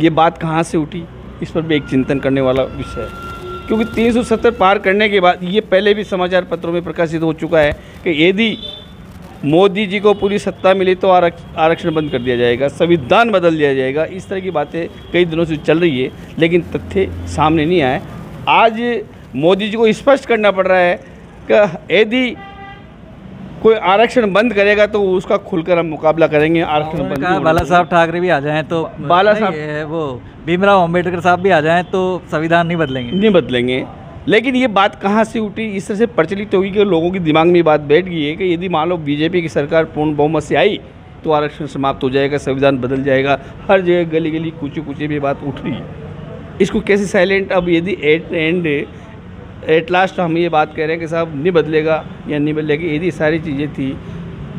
ये बात कहाँ से उठी, इस पर भी एक चिंतन करने वाला विषय है, क्योंकि 370 पार करने के बाद ये पहले भी समाचार पत्रों में प्रकाशित हो चुका है कि यदि मोदी जी को पूरी सत्ता मिली तो आरक्षण बंद कर दिया जाएगा, संविधान बदल दिया जाएगा। इस तरह की बातें कई दिनों से चल रही है, लेकिन तथ्य सामने नहीं आए। आज मोदी जी को स्पष्ट करना पड़ रहा है कि यदि कोई आरक्षण बंद करेगा तो उसका खुलकर हम मुकाबला करेंगे। आरक्षण बंद, बाला साहब ठाकरे भी आ जाएं तो, बाला साहब, वो भीमराव अंबेडकर साहब भी आ जाएं तो संविधान नहीं बदलेंगे। लेकिन ये बात कहाँ से उठी, इस तरह से प्रचलित होगी कि लोगों के दिमाग में ये बात बैठ गई है कि यदि मान लो बीजेपी की सरकार पूर्ण बहुमत से आई तो आरक्षण समाप्त हो जाएगा, संविधान बदल जाएगा। हर जगह गली गली कूचे कूचे में बात उठ रही है। इसको कैसे साइलेंट, अब यदि एट लास्ट हम ये बात कह रहे हैं कि साहब नहीं बदलेगा या नहीं बदलेगा, यदि सारी चीज़ें थी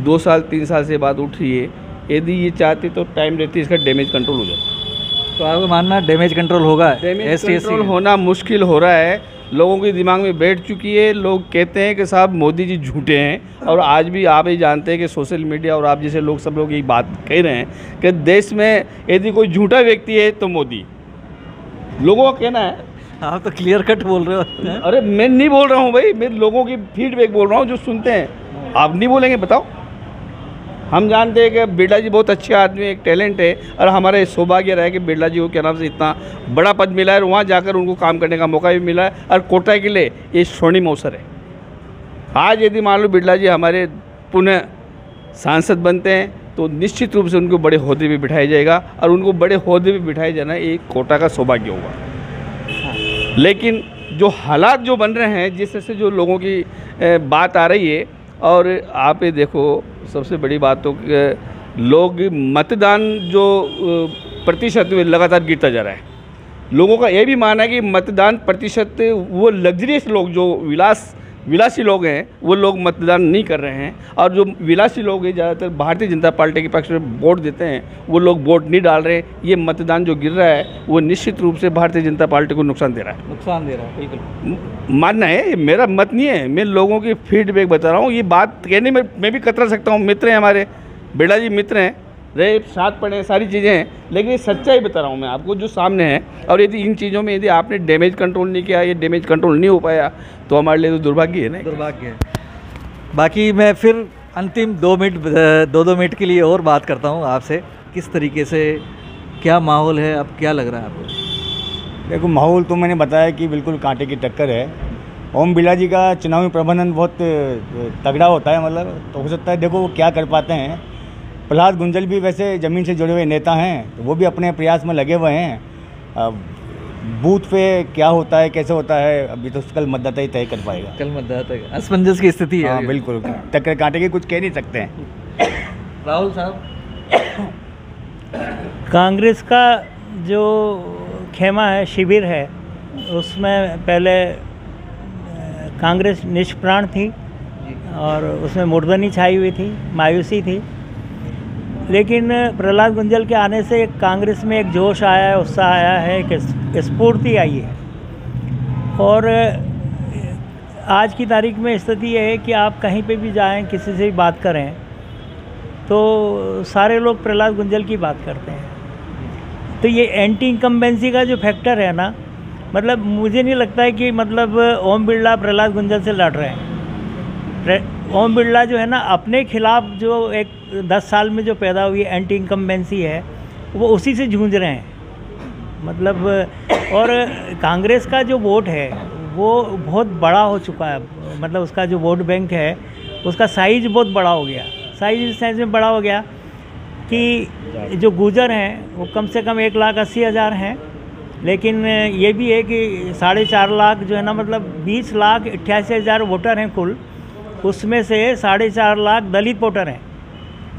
2 साल 3 साल से बात उठ रही है, यदि ये चाहते तो टाइम रहती इसका डैमेज कंट्रोल हो जाता। तो आपको मानना डैमेज कंट्रोल होगा? डैमेज कंट्रोल होना मुश्किल हो रहा है, लोगों के दिमाग में बैठ चुकी है। लोग कहते हैं कि साहब मोदी जी झूठे हैं, और आज भी आप ही जानते हैं कि सोशल मीडिया और आप जैसे लोग सब लोग यही बात कह रहे हैं कि देश में यदि कोई झूठा व्यक्ति है तो मोदी। लोगों का कहना है। आप तो क्लियर कट बोल रहे हो। अरे मैं नहीं बोल रहा हूँ भाई, मैं लोगों की फीडबैक बोल रहा हूँ जो सुनते हैं। आप नहीं बोलेंगे बताओ? हम जानते हैं कि बिरला जी बहुत अच्छे आदमी, एक टैलेंट है, और हमारा सौभाग्य रहा है कि बिरला जी को क्या नाम से इतना बड़ा पद मिला है और वहाँ जाकर उनको काम करने का मौका भी मिला है, और कोटा के लिए ये स्वर्णिम अवसर है। आज यदि मान लो बिरला जी हमारे पुनः सांसद बनते हैं तो निश्चित रूप से उनको बड़े ओहदे पे बिठाया जाएगा, और उनको बड़े ओहदे पे बिठाया जाना एक कोटा का सौभाग्य होगा। लेकिन जो हालात जो बन रहे हैं, जिस तरह से जो लोगों की बात आ रही है, और आप ये देखो सबसे बड़ी बात तो लोग मतदान जो प्रतिशत लगातार गिरता जा रहा है। लोगों का ये भी मानना है कि मतदान प्रतिशत, वो लग्जरियस लोग जो विलासी लोग हैं वो लोग मतदान नहीं कर रहे हैं, और जो विलासी लोग हैं ज़्यादातर भारतीय जनता पार्टी के पक्ष में वोट देते हैं वो लोग वोट नहीं डाल रहे। ये मतदान जो गिर रहा है वो निश्चित रूप से भारतीय जनता पार्टी को नुकसान दे रहा है। बिल्कुल मानना है, मेरा मत नहीं है, मैं लोगों की फीडबैक बता रहा हूँ। ये बात कहने में मैं भी कतरा सकता हूँ, मित्र हैं हमारे, बिरला जी मित्र हैं, रहे साथ पढ़े, सारी चीज़ें हैं, लेकिन ये सच्चाई बता रहा हूँ मैं आपको जो सामने है। और यदि इन चीज़ों में यदि आपने डैमेज कंट्रोल नहीं किया, ये डैमेज कंट्रोल नहीं हो पाया, तो हमारे लिए तो दुर्भाग्य है ना। दुर्भाग्य है। बाकी मैं फिर अंतिम 2 मिनट के लिए और बात करता हूँ आपसे, किस तरीके से क्या माहौल है, अब क्या लग रहा है आपको? देखो माहौल तो मैंने बताया कि बिल्कुल कांटे की टक्कर है। ओम बिरला जी का चुनावी प्रबंधन बहुत तगड़ा होता है, मतलब तो हो सकता है देखो वो क्या कर पाते हैं। प्रहलाद गुंजल भी वैसे ज़मीन से जुड़े हुए नेता हैं, तो वो भी अपने प्रयास में लगे हुए हैं। अब बूथ पे क्या होता है, कैसे होता है, अभी तो कल मतदाता ही तय कर पाएगा। कल मतदाता असमंजस की स्थिति है। हाँ बिल्कुल, टक्कर कांटे की कुछ कह नहीं सकते हैं। राहुल साहब, कांग्रेस का जो खेमा है, शिविर है, उसमें पहले कांग्रेस निष्प्राण थी और उसमें मुर्दनी छाई हुई थी, मायूसी थी। लेकिन प्रहलाद गुंजल के आने से कांग्रेस में एक जोश आया है, उत्साह आया है, एक स्फूर्ति आई है। और आज की तारीख में स्थिति यह है कि आप कहीं पे भी जाएं, किसी से भी बात करें, तो सारे लोग प्रहलाद गुंजल की बात करते हैं। तो ये एंटी इनकम्बेंसी का जो फैक्टर है ना, मतलब मुझे नहीं लगता है कि मतलब ओम बिरला प्रहलाद गुंजल से लड़ रहे हैं। ओम बिरला जो है ना, अपने खिलाफ जो एक 10 साल में जो पैदा हुई एंटी इनकम्बेंसी है, वो उसी से जूझ रहे हैं। मतलब और कांग्रेस का जो वोट है वो बहुत बड़ा हो चुका है, मतलब उसका जो वोट बैंक है उसका साइज़ बहुत बड़ा हो गया। साइज़ में बड़ा हो गया कि जो गुजर हैं वो कम से कम 1,80,000 हैं, लेकिन ये भी है कि 4.5 लाख जो है ना, मतलब 20,88,000 वोटर हैं कुल, उसमें से 4.5 लाख दलित वोटर हैं।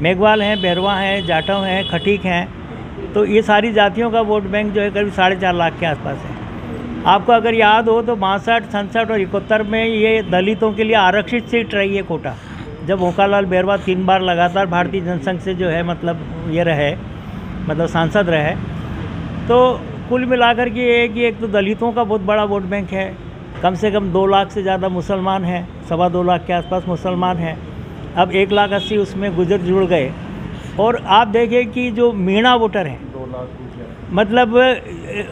मेघवाल हैं, बैरवा हैं, जाटव हैं, खटीक हैं, तो ये सारी जातियों का वोट बैंक जो है करीब 4.5 लाख के आसपास है। आपको अगर याद हो तो 62, 67 और 71 में ये दलितों के लिए आरक्षित सीट रही है कोटा, जब भूखालाल बेरवा 3 बार लगातार भारतीय जनसंघ से जो है मतलब ये रहे, मतलब सांसद रहे। तो कुल मिलाकर के ये है कि एक तो दलितों का बहुत बड़ा वोट बैंक है, कम से कम 2 लाख से ज़्यादा मुसलमान हैं, 2.25 लाख के आसपास मुसलमान हैं। अब 1,80,000 उसमें गुजर जुड़ गए। और आप देखें कि जो मीणा वोटर हैं,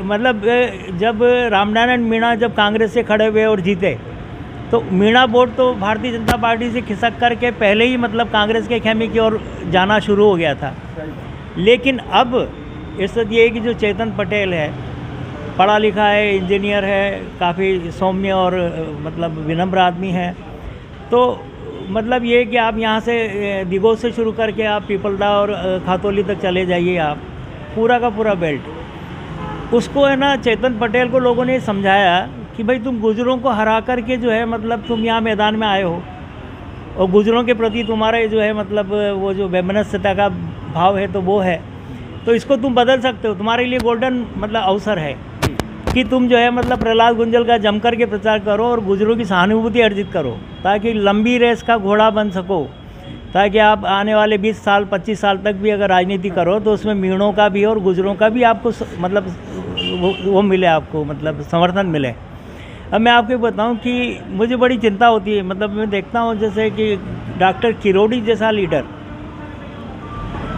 मतलब जब रामनारायण मीणा जब कांग्रेस से खड़े हुए और जीते, तो मीणा वोट तो भारतीय जनता पार्टी से खिसक करके पहले ही मतलब कांग्रेस के खेमे की ओर जाना शुरू हो गया था। लेकिन अब स्थिति ये है कि जो चेतन पटेल है, पढ़ा लिखा है, इंजीनियर है, काफ़ी सौम्य और मतलब विनम्र आदमी है। तो मतलब ये कि आप यहाँ से दिगो से शुरू करके आप पीपलदा और खातौली तक चले जाइए, आप पूरा का पूरा बेल्ट, उसको है ना चेतन पटेल को लोगों ने समझाया कि भाई तुम गुजरों को हरा करके जो है मतलब तुम यहाँ मैदान में आए हो, और गुजरों के प्रति तुम्हारा जो है मतलब वो जो वैमनस्यता का भाव है तो वो है, तो इसको तुम बदल सकते हो। तुम्हारे लिए गोल्डन मतलब अवसर है कि तुम जो है मतलब प्रहलाद गुंजल का जम कर के प्रचार करो और गुजरों की सहानुभूति अर्जित करो, ताकि लंबी रेस का घोड़ा बन सको, ताकि आप आने वाले 20 साल 25 साल तक भी अगर राजनीति करो तो उसमें मीणों का भी और गुजरों का भी आपको मतलब वो मिले, आपको मतलब समर्थन मिले। अब मैं आपको बताऊं कि मुझे बड़ी चिंता होती है, मतलब मैं देखता हूं जैसे कि डॉक्टर किरोड़ी जैसा लीडर,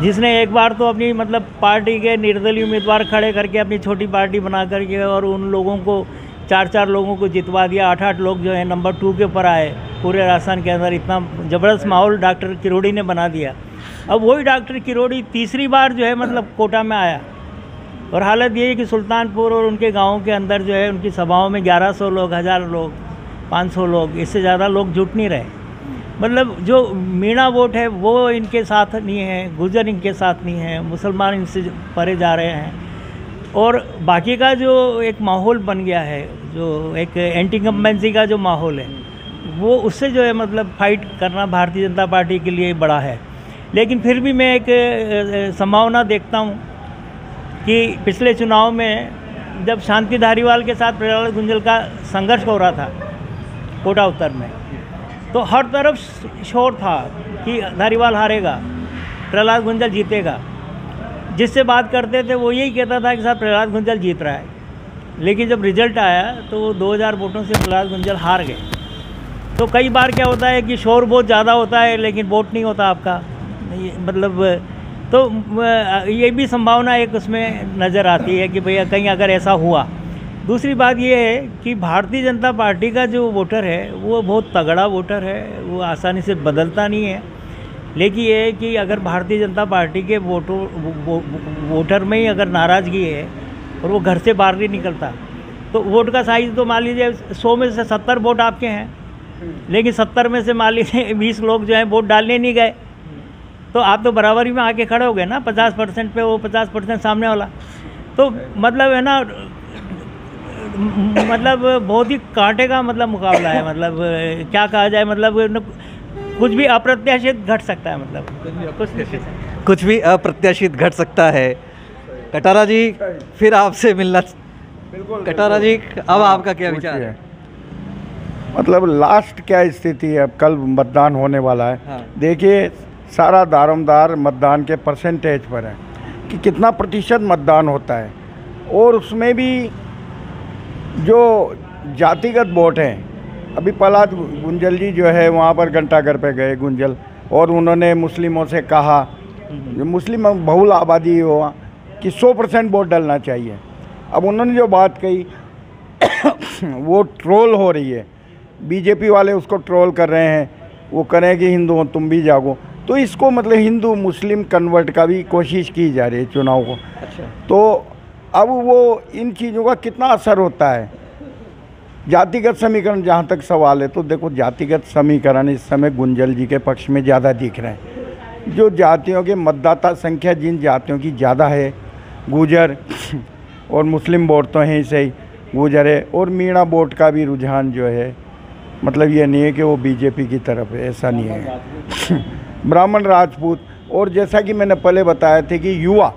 जिसने एक बार तो अपनी मतलब पार्टी के निर्दलीय उम्मीदवार खड़े करके अपनी छोटी पार्टी बना करके और उन लोगों को 4-4 लोगों को जितवा दिया, 8-8 लोग जो है नंबर 2 के ऊपर आए पूरे राजस्थान के अंदर। इतना ज़बरदस्त माहौल डॉक्टर किरोड़ी ने बना दिया। अब वही डॉक्टर किरोड़ी तीसरी बार जो है मतलब कोटा में आया, और हालत ये है कि सुल्तानपुर और उनके गाँव के अंदर जो है उनकी सभाओं में 1100 लोग, 1000 लोग, 500 लोग, इससे ज़्यादा लोग जुट नहीं रहे। मतलब जो मीणा वोट है वो इनके साथ नहीं है, गुजर इनके साथ नहीं है, मुसलमान इनसे परे जा रहे हैं, और बाकी का जो एक माहौल बन गया है, जो एक एंटी इंकम्बेंसी का जो माहौल है, वो उससे जो है मतलब फाइट करना भारतीय जनता पार्टी के लिए बड़ा है। लेकिन फिर भी मैं एक संभावना देखता हूँ कि पिछले चुनाव में जब शांति धारीवाल के साथ प्रहलाद गुंजल का संघर्ष हो रहा था कोटा उत्तर में, तो हर तरफ शोर था कि धारीवाल हारेगा, प्रहलाद गुंजल जीतेगा। जिससे बात करते थे वो यही कहता था कि साहब प्रहलाद गुंजल जीत रहा है। लेकिन जब रिजल्ट आया तो वो 2000 वोटों से प्रहलाद गुंजल हार गए। तो कई बार क्या होता है कि शोर बहुत ज़्यादा होता है लेकिन वोट नहीं होता आपका, मतलब तो ये भी संभावना एक उसमें नज़र आती है कि भैया कहीं अगर ऐसा हुआ। दूसरी बात ये है कि भारतीय जनता पार्टी का जो वोटर है वो बहुत तगड़ा वोटर है, वो आसानी से बदलता नहीं है। लेकिन ये है कि अगर भारतीय जनता पार्टी के वोटर में ही अगर नाराज़गी है और वो घर से बाहर नहीं निकलता, तो वोट का साइज़ तो मान लीजिए 100 में से 70 वोट आपके हैं, लेकिन 70 में से मान लीजिए 20 लोग जो हैं वोट डालने नहीं गए, तो आप तो बराबरी में आके खड़े हो गए ना 50% पे, वो 50% सामने वाला। तो मतलब है ना, मतलब बहुत ही कांटे का मतलब मुकाबला है, मतलब क्या कहा जाए, मतलब कुछ भी अप्रत्याशित घट सकता है, मतलब कुछ भी अप्रत्याशित घट सकता है। कटारा जी फिर आपसे मिलना, कटारा जी अब आपका क्या विचार है? मतलब लास्ट क्या स्थिति है, अब कल मतदान होने वाला है। हाँ। देखिए सारा दारोमदार मतदान के परसेंटेज पर है कि कितना प्रतिशत मतदान होता है, और उसमें भी जो जातिगत वोट हैं, अभी प्रहलाद गुंजल जी जो है वहाँ पर घंटाघर पे गए गुंजल, और उन्होंने मुस्लिमों से कहा, जो मुस्लिम बहुल आबादी हो, कि 100% वोट डलना चाहिए। अब उन्होंने जो बात कही वो ट्रोल हो रही है, बीजेपी वाले उसको ट्रोल कर रहे हैं, वो करें कि हिंदू हो तुम भी जागो, तो इसको मतलब हिंदू मुस्लिम कन्वर्ट का भी कोशिश की जा रही है चुनाव को। अच्छा। तो अब वो इन चीज़ों का कितना असर होता है, जातिगत समीकरण जहाँ तक सवाल है, तो देखो जातिगत समीकरण इस समय गुंजल जी के पक्ष में ज़्यादा दिख रहे हैं। जो जातियों के मतदाता संख्या जिन जातियों की ज़्यादा है, गुजर और मुस्लिम वोट तो हैं ही सही, गुजर है, और मीणा वोट का भी रुझान जो है, मतलब ये नहीं है कि वो बीजेपी की तरफ है, ऐसा नहीं है। ब्राह्मण राजपूत, और जैसा कि मैंने पहले बताया था कि युवा,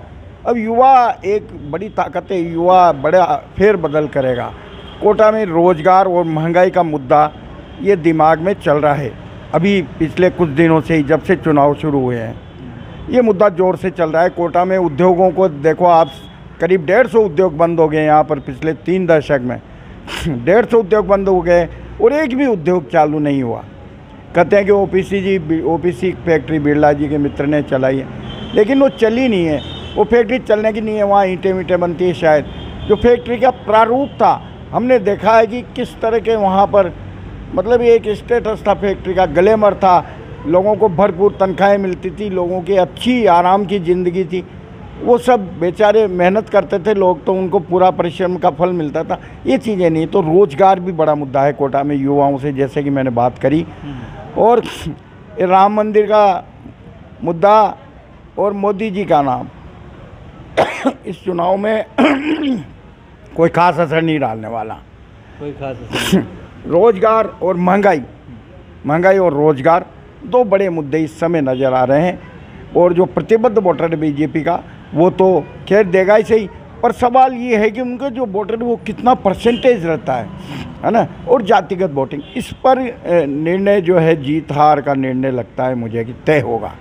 अब युवा एक बड़ी ताकत है, युवा बड़ा फेर बदल करेगा। कोटा में रोजगार और महंगाई का मुद्दा ये दिमाग में चल रहा है। अभी पिछले कुछ दिनों से ही, जब से चुनाव शुरू हुए हैं, ये मुद्दा ज़ोर से चल रहा है। कोटा में उद्योगों को देखो आप, करीब 150 उद्योग बंद हो गए यहाँ पर पिछले 3 दशक में। 150 उद्योग बंद हो गए और एक भी उद्योग चालू नहीं हुआ। कहते हैं कि ओपीसी फैक्ट्री बिरला जी के मित्र ने चलाई है, लेकिन वो चली नहीं है। वो फैक्ट्री चलने की नहीं है, वहाँ ईंटें बनती है शायद। जो फैक्ट्री का प्रारूप था, हमने देखा है कि किस तरह के वहाँ पर मतलब एक स्टेटस था फैक्ट्री का, ग्लैमर था, लोगों को भरपूर तनख्वाहें मिलती थी, लोगों की अच्छी आराम की ज़िंदगी थी। वो सब बेचारे मेहनत करते थे लोग, तो उनको पूरा परिश्रम का फल मिलता था। ये चीज़ें नहीं। तो रोज़गार भी बड़ा मुद्दा है कोटा में युवाओं से, जैसे कि मैंने बात करी। और राम मंदिर का मुद्दा और मोदी जी का नाम इस चुनाव में कोई खास असर नहीं डालने वाला। कोई खास असर रोजगार और महंगाई और रोजगार 2 बड़े मुद्दे इस समय नज़र आ रहे हैं। और जो प्रतिबद्ध वोटर है बीजेपी का, वो तो खैर देगा ही सही, पर सवाल ये है कि उनका जो वोटर वो कितना परसेंटेज रहता है ना। और जातिगत वोटिंग, इस पर निर्णय जो है, जीत हार का निर्णय लगता है मुझे कि तय होगा।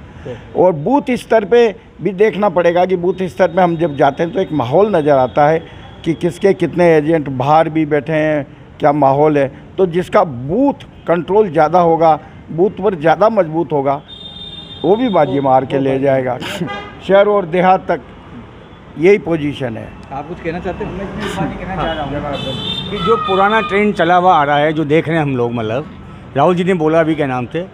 और बूथ स्तर पे भी देखना पड़ेगा कि बूथ स्तर पे हम जब जाते हैं तो एक माहौल नज़र आता है कि किसके कितने एजेंट बाहर भी बैठे हैं, क्या माहौल है। तो जिसका बूथ कंट्रोल ज़्यादा होगा, बूथ पर ज़्यादा मजबूत होगा, वो भी बाजी मार के ले जाएगा। शहर और देहात तक यही पोजीशन है। आप कुछ कहना चाहते हैं? कि जो पुराना ट्रेंड चला हुआ आ रहा है, जो देख रहे हैं हम लोग, मतलब राहुल जी ने बोला अभी के नाम से,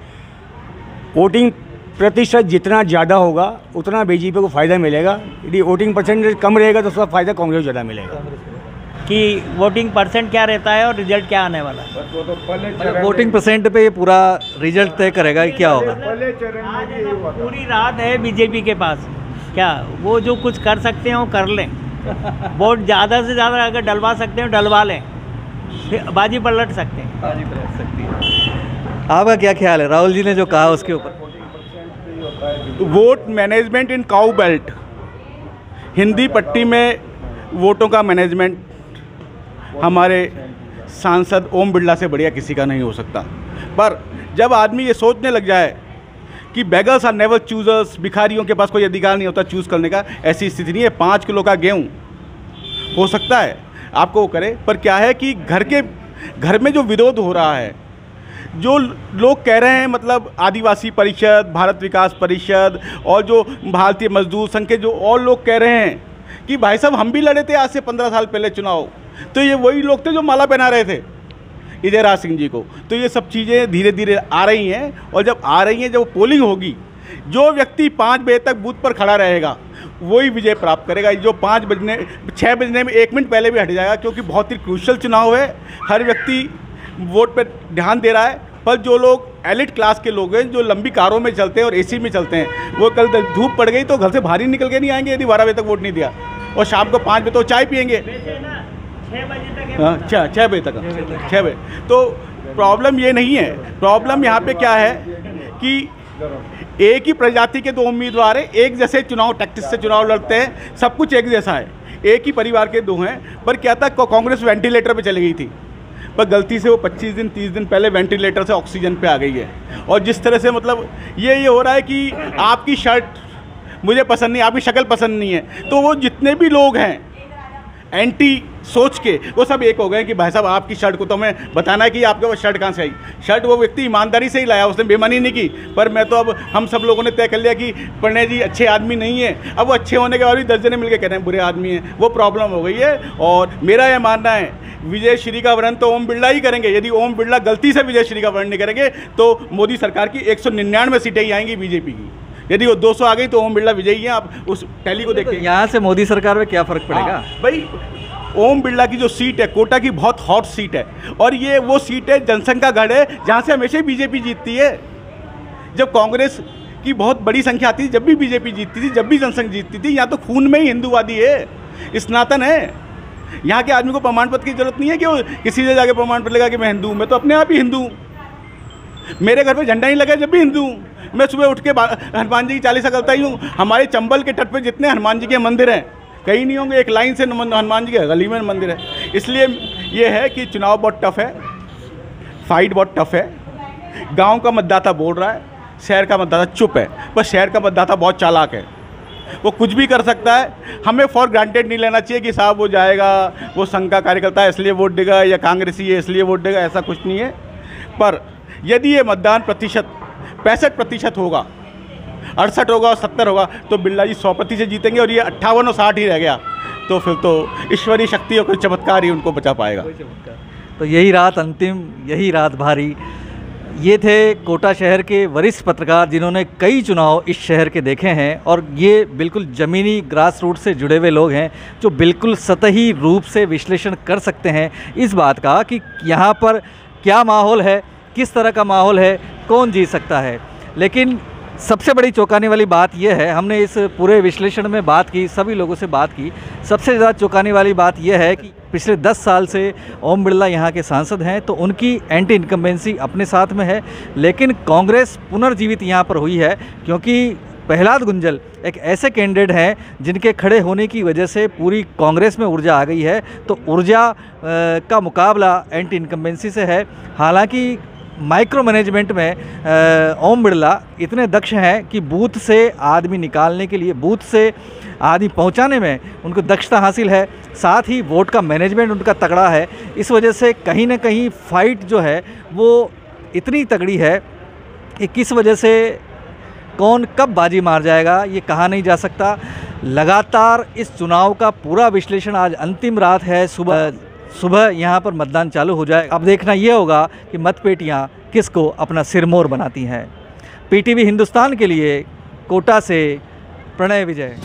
वोटिंग प्रतिशत जितना ज़्यादा होगा उतना बीजेपी को फ़ायदा मिलेगा। यदि वोटिंग परसेंटेज कम रहेगा तो उसका फ़ायदा कांग्रेस को ज़्यादा मिलेगा। कि वोटिंग परसेंट क्या रहता है और रिजल्ट क्या आने वाला है। मतलब वोटिंग परसेंट पे ये पूरा रिजल्ट तय करेगा कि क्या होगा। पूरी रात है बीजेपी के पास, क्या वो जो कुछ कर सकते हैं वो कर लें। वोट ज़्यादा से ज़्यादा अगर डलवा सकते हैं डलवा लें, फिर बाजी पलट सकते हैं। बाजी पलट सकती है। आपका क्या ख्याल है राहुल जी ने जो कहा उसके ऊपर? वोट मैनेजमेंट इन काउ बेल्ट, हिंदी पट्टी में वोटों का मैनेजमेंट हमारे सांसद ओम बिरला से बढ़िया किसी का नहीं हो सकता। पर जब आदमी ये सोचने लग जाए कि बेगर्स आर नेवर चूजर्स, भिखारियों के पास कोई अधिकार नहीं होता चूज़ करने का, ऐसी स्थिति नहीं है। 5 किलो का गेहूँ हो सकता है आपको वो करे, पर क्या है कि घर में जो विरोध हो रहा है, जो लोग कह रहे हैं, मतलब आदिवासी परिषद, भारत विकास परिषद और जो भारतीय मजदूर संघ के जो और लोग कह रहे हैं कि भाई साहब हम भी लड़े थे आज से 15 साल पहले चुनाव, तो ये वही लोग थे जो माला पहना रहे थे इजयराज सिंह जी को। तो ये सब चीज़ें धीरे धीरे आ रही हैं, और जब आ रही हैं, जब पोलिंग होगी, जो व्यक्ति 5 बजे तक बूथ पर खड़ा रहेगा वही विजय प्राप्त करेगा। जो 6 बजने में 1 मिनट पहले भी हट जाएगा, क्योंकि बहुत ही क्रूशल चुनाव है। हर व्यक्ति वोट पर ध्यान दे रहा है, पर जो लोग एलिट क्लास के लोग हैं, जो लंबी कारों में चलते हैं और एसी में चलते हैं, वो कल धूप पड़ गई तो घर से बाहर ही निकल के नहीं आएंगे यदि 12 बजे तक वोट नहीं दिया, और शाम को 5 बजे तो चाय पियेंगे। 6 बजे तक 6 बजे। तो प्रॉब्लम ये नहीं है। प्रॉब्लम यहाँ पे क्या है कि एक ही प्रजाति के 2 उम्मीदवार हैं, एक जैसे चुनाव टैक्टिस से चुनाव लड़ते हैं, सब कुछ एक जैसा है, एक ही परिवार के 2 हैं। पर क्या था, कांग्रेस वेंटिलेटर पे चली गई थी, पर गलती से वो 25 दिन 30 दिन पहले वेंटिलेटर से ऑक्सीजन पे आ गई है। और जिस तरह से मतलब ये हो रहा है कि आपकी शर्ट मुझे पसंद नहीं, आपकी शक्ल पसंद नहीं है, तो वो जितने भी लोग हैं एंटी सोच के, वो सब एक हो गए कि भाई साहब आपकी शर्ट को तो हमें बताना है कि आपके पास शर्ट कहाँ से आई। शर्ट वो व्यक्ति ईमानदारी से ही लाया, उसने बेईमानी नहीं की। पर मैं तो अब हम सब लोगों ने तय कर लिया कि प्रणय जी अच्छे आदमी नहीं है। अब वो अच्छे होने के बाद भी 10 जने मिलकर कह रहे हैं बुरे आदमी हैं, वो प्रॉब्लम हो गई है। और मेरा यह मानना है, विजय श्री का वर्ण तो ओम बिरला ही करेंगे। यदि ओम बिरला गलती से विजय श्री का वर्ण नहीं करेंगे तो मोदी सरकार की 199 सीटें ही आएंगी बीजेपी की। यदि वो 200 आ गई तो ओम बिरला विजयी हैं। आप उस टैली को देखिए। यहाँ से मोदी सरकार में क्या फ़र्क पड़ेगा? भाई ओम बिरला की जो सीट है कोटा की, बहुत हॉट सीट है, और ये वो सीट है जनसंघ का गढ़ है जहाँ से हमेशा ही बीजेपी जीतती है। जब कांग्रेस की बहुत बड़ी संख्या आती थी, जब भी बीजेपी जीतती थी, जब भी जनसंघ जीतती थी, यहाँ तो खून में ही हिंदूवादी है, स्नातन है। यहाँ के आदमी को प्रमाण पत्र की जरूरत नहीं है कि वो किसी से जाके प्रमाण पत्र लगा कि मैं हिंदू हूँ। मैं तो अपने आप ही हिंदू हूँ, मेरे घर पे झंडा ही लगा जब भी हिंदू हूँ। मैं सुबह उठ के हनुमान जी की चालीसा करता ही हूँ। हमारे चंबल के तट पे जितने हनुमान जी के मंदिर हैं कहीं नहीं होंगे, एक लाइन से हनुमान जी के गली में मंदिर है। इसलिए ये है कि चुनाव बहुत टफ है, फाइट बहुत टफ है। गांव का मतदाता बोल रहा है, शहर का मतदाता चुप है। बस शहर का मतदाता बहुत चालाक है, वो कुछ भी कर सकता है। हमें फॉर ग्रांटेड नहीं लेना चाहिए कि साहब वो जाएगा, वो संघ का कार्यकर्ता है इसलिए वोट देगा, या कांग्रेसी है इसलिए वोट देगा, ऐसा कुछ नहीं है। पर यदि ये मतदान प्रतिशत 65% होगा, 68 होगा और 70 होगा, तो बिरला जी 100% जीतेंगे। और ये 58 और 60 ही रह गया तो फिर तो ईश्वरीय शक्ति और कोई चमत्कार ही उनको बचा पाएगा। तो यही रात अंतिम, यही रात भारी। ये थे कोटा शहर के वरिष्ठ पत्रकार जिन्होंने कई चुनाव इस शहर के देखे हैं, और ये बिल्कुल ज़मीनी ग्रास रूट से जुड़े हुए लोग हैं जो बिल्कुल सतही रूप से विश्लेषण कर सकते हैं इस बात का कि यहाँ पर क्या माहौल है, किस तरह का माहौल है, कौन जीत सकता है। लेकिन सबसे बड़ी चौंकाने वाली बात यह है, हमने इस पूरे विश्लेषण में बात की, सभी लोगों से बात की, सबसे ज़्यादा चौंकाने वाली बात यह है कि पिछले 10 साल से ओम बिरला यहाँ के सांसद हैं, तो उनकी एंटी इनकम्बेंसी अपने साथ में है। लेकिन कांग्रेस पुनर्जीवित यहाँ पर हुई है क्योंकि प्रहलाद गुंजल एक ऐसे कैंडिडेट हैं जिनके खड़े होने की वजह से पूरी कांग्रेस में ऊर्जा आ गई है। तो ऊर्जा का मुकाबला एंटी इनकम्बेंसी से है। हालांकि माइक्रो मैनेजमेंट में ओम बिरला इतने दक्ष हैं कि बूथ से आदमी निकालने के लिए, बूथ से आदमी पहुंचाने में उनको दक्षता हासिल है। साथ ही वोट का मैनेजमेंट उनका तगड़ा है। इस वजह से कहीं ना कहीं फाइट जो है वो इतनी तगड़ी है कि किस वजह से कौन कब बाजी मार जाएगा ये कहा नहीं जा सकता। लगातार इस चुनाव का पूरा विश्लेषण, आज अंतिम रात है, सुबह यहाँ पर मतदान चालू हो जाए। अब देखना ये होगा कि मतपेटियाँ किसको अपना सिरमौर बनाती हैं। पीटीवी हिंदुस्तान के लिए कोटा से प्रणय विजय।